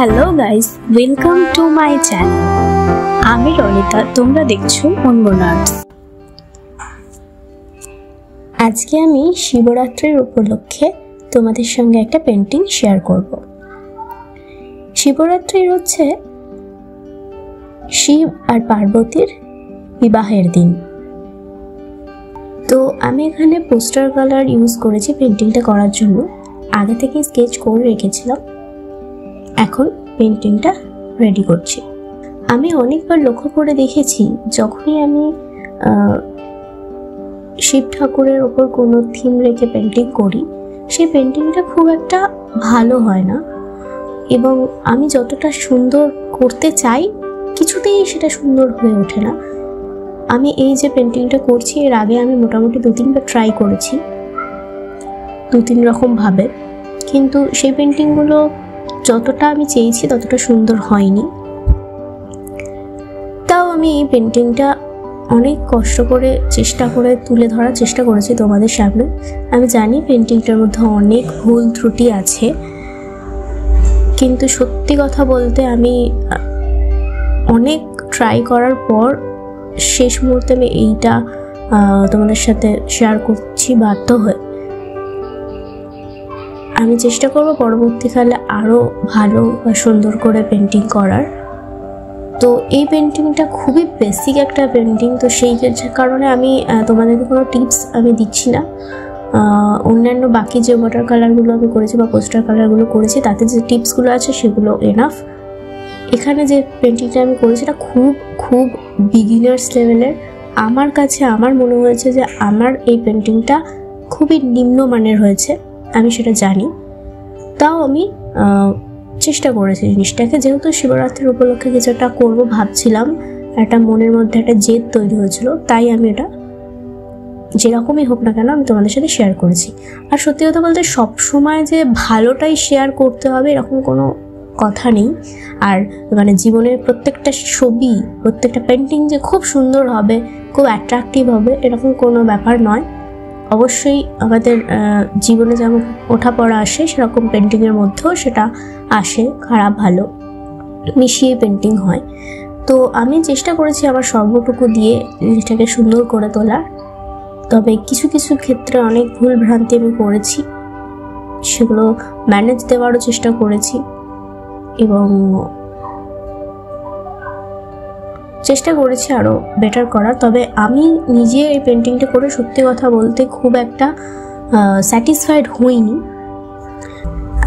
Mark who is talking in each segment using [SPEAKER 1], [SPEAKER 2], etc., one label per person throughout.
[SPEAKER 1] Hello guys, welcome to my channel. আমি রনিতা, তোমরা দেখছো অনমোল আর্টস। আজকে আমি শিবরাত্রির উপলক্ষে তোমাদের সঙ্গে একটা পেন্টিং শেয়ার করব। শিবরাত্রি হচ্ছে শিব আর পার্বতীর বিবাহের দিন। তো আমি এখানে পোস্টার কালার ইউজ করেছি পেন্টিংটা করার জন্য। আগে থেকে স্কেচ করে রেখেছিলাম, এখন পেন্টিংটা রেডি করছি। আমি অনেকবার লক্ষ্য করে দেখেছি, যখনই আমি শিব ঠাকুরের ওপর কোনো থিম রেখে পেন্টিং করি, সেই পেন্টিংটা খুব একটা ভালো হয় না, এবং আমি যতটা সুন্দর করতে চাই কিছুতেই সেটা সুন্দর হয়ে ওঠে না। আমি এই যে পেন্টিংটা করছি, এর আগে আমি মোটামুটি 2-3বার ট্রাই করেছি 2-3 রকমভাবে, কিন্তু সেই পেন্টিংগুলো যতটা আমি চেয়েছি ততটা সুন্দর হয়নি। তাও আমি এই পেন্টিংটা অনেক কষ্ট করে চেষ্টা করে তুলে ধরার চেষ্টা করেছি তোমাদের সামনে। আমি জানি পেন্টিংটার মধ্যে অনেক ভুল ত্রুটি আছে, কিন্তু সত্যি কথা বলতে আমি অনেক ট্রাই করার পর শেষ মুহূর্তে আমি এইটা তোমাদের সাথে শেয়ার করছি বাধ্য হয়ে। আমি চেষ্টা করব পরবর্তীকালে আরও ভালো বা সুন্দর করে পেন্টিং করার। তো এই পেন্টিংটা খুবই বেসিক একটা পেন্টিং, তো সেই কারণে আমি তোমাদেরকে কোনো টিপস আমি দিচ্ছি না। অন্যান্য বাকি যে ওয়াটার কালারগুলো আমি করেছি বা পোস্টার কালারগুলো করেছি, তাতে যে টিপসগুলো আছে সেগুলো এনাফ। এখানে যে পেন্টিংটা আমি করেছি এটা খুব খুব বিগিনার্স লেভেলের। আমার কাছে আমার মনে হয়েছে যে আমার এই পেন্টিংটা খুবই নিম্নমানের হয়েছে, আমি সেটা জানি। তাও আমি চেষ্টা করেছি জিনিসটাকে, যেহেতু শিবরাত্রির উপলক্ষে কিছুটা করবো ভাবছিলাম, একটা মনের মধ্যে একটা জেদ তৈরি হয়েছিল, তাই আমি এটা যেরকমই হোক না কেন আমি তোমাদের সাথে শেয়ার করেছি। আর সত্যি কথা বলতে সবসময় যে ভালোটাই শেয়ার করতে হবে এরকম কোনো কথা নেই। আর মানে জীবনের প্রত্যেকটা ছবি, প্রত্যেকটা পেন্টিং যে খুব সুন্দর হবে, খুব অ্যাট্রাকটিভ হবে, এরকম কোনো ব্যাপার নয়। অবশ্যই আমাদের জীবনে যেমন ওঠা পড়া আসে, সেরকম পেন্টিংয়ের মধ্যেও সেটা আসে, খারাপ ভালো মিশিয়ে পেন্টিং হয়। তো আমি চেষ্টা করেছি আমার সর্বটুকু দিয়ে জিনিসটাকে সুন্দর করে তোলার, তবে কিছু কিছু ক্ষেত্রে অনেক ভুল ভ্রান্তি আমি করেছি, সেগুলো ম্যানেজ দেওয়ারও চেষ্টা করেছি এবং চেষ্টা করেছি আরও বেটার করার। তবে আমি নিজে এই পেন্টিংটা করে সত্যি কথা বলতে খুব একটা স্যাটিসফাইড হইনি।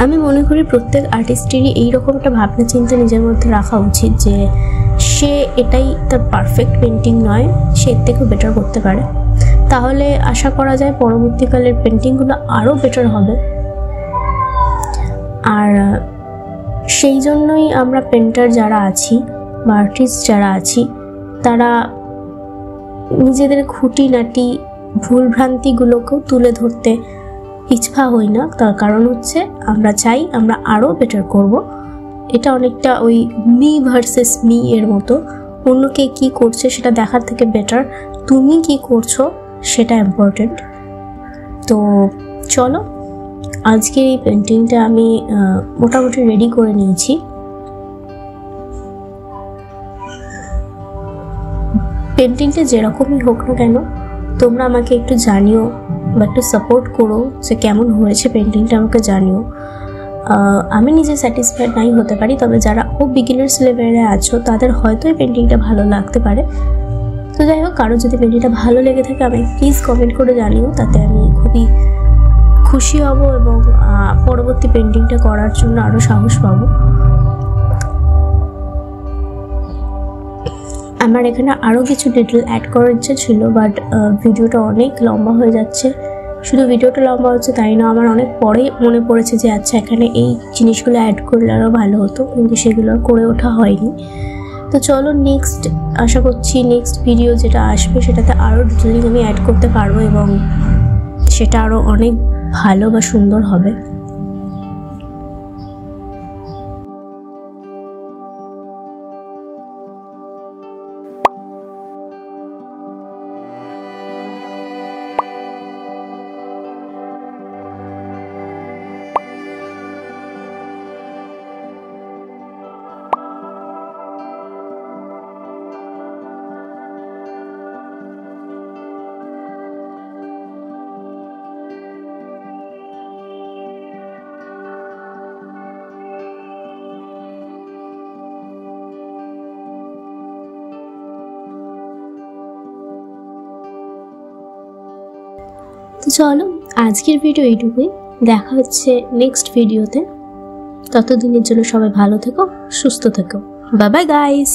[SPEAKER 1] আমি মনে করি প্রত্যেক আর্টিস্টেরই এইরকম একটা ভাবনা চিন্তা নিজের মধ্যে রাখা উচিত যে সে এটাই তার পারফেক্ট পেন্টিং নয়, সে এর থেকেও বেটার করতে পারে। তাহলে আশা করা যায় পরবর্তীকালের পেন্টিংগুলো আরও বেটার হবে। আর সেই জন্যই আমরা পেন্টার যারা আছি বা আর্টিস্ট যারা আছি, তারা নিজেদের খুঁটিনাটি ভুলভ্রান্তিগুলোকেও তুলে ধরতে পিছপা হই না। তার কারণ হচ্ছে আমরা চাই আমরা আরও বেটার করব। এটা অনেকটা ওই মি ভার্সেস মি এর মতো, অন্যকে কি করছে সেটা দেখার থেকে বেটার তুমি কি করছো সেটা ইম্পর্টেন্ট। তো চলো, আজকের এই পেন্টিংটা আমি মোটামুটি রেডি করে নিয়েছি। পেন্টিংটা যেরকমই হোক না কেন তোমরা আমাকে একটু জানিও বা একটু সাপোর্ট করো যে কেমন হয়েছে পেন্টিংটা, আমাকে জানিও। আমি নিজে স্যাটিসফাইড নাই হতে পারি, তবে যারা খুব বিগিনার্স লেভেলে আছো তাদের হয়তো এই পেন্টিংটা ভালো লাগতে পারে। তো যাই হোক, কারো যদি পেন্টিংটা ভালো লেগে থাকে আমি প্লিজ কমেন্ট করে জানিও, তাতে আমি খুবই খুশি হব এবং পরবর্তী পেন্টিংটা করার জন্য আরও সাহস পাবো। আমার এখানে আরও কিছু ডিটেল অ্যাড করার ইচ্ছে ছিল, বাট ভিডিওটা অনেক লম্বা হয়ে যাচ্ছে। শুধু ভিডিওটা লম্বা হচ্ছে তাই না, আমার অনেক পরেই মনে পড়েছে যে আচ্ছা এখানে এই জিনিসগুলো অ্যাড করলে আরও ভালো হতো, কিন্তু সেগুলো করে ওঠা হয়নি। তো চলো, আশা করছি নেক্সট ভিডিও যেটা আসবে সেটাতে আরও ডিটেলিং আমি অ্যাড করতে পারবো এবং সেটা আরও অনেক ভালো বা সুন্দর হবে। তো চলো আজকের ভিডিও এইটুকুই, দেখা হচ্ছে নেক্সট ভিডিওতে। ততদিনের জন্য সবাই ভালো থেকো, সুস্থ থেকো। Bye bye guys.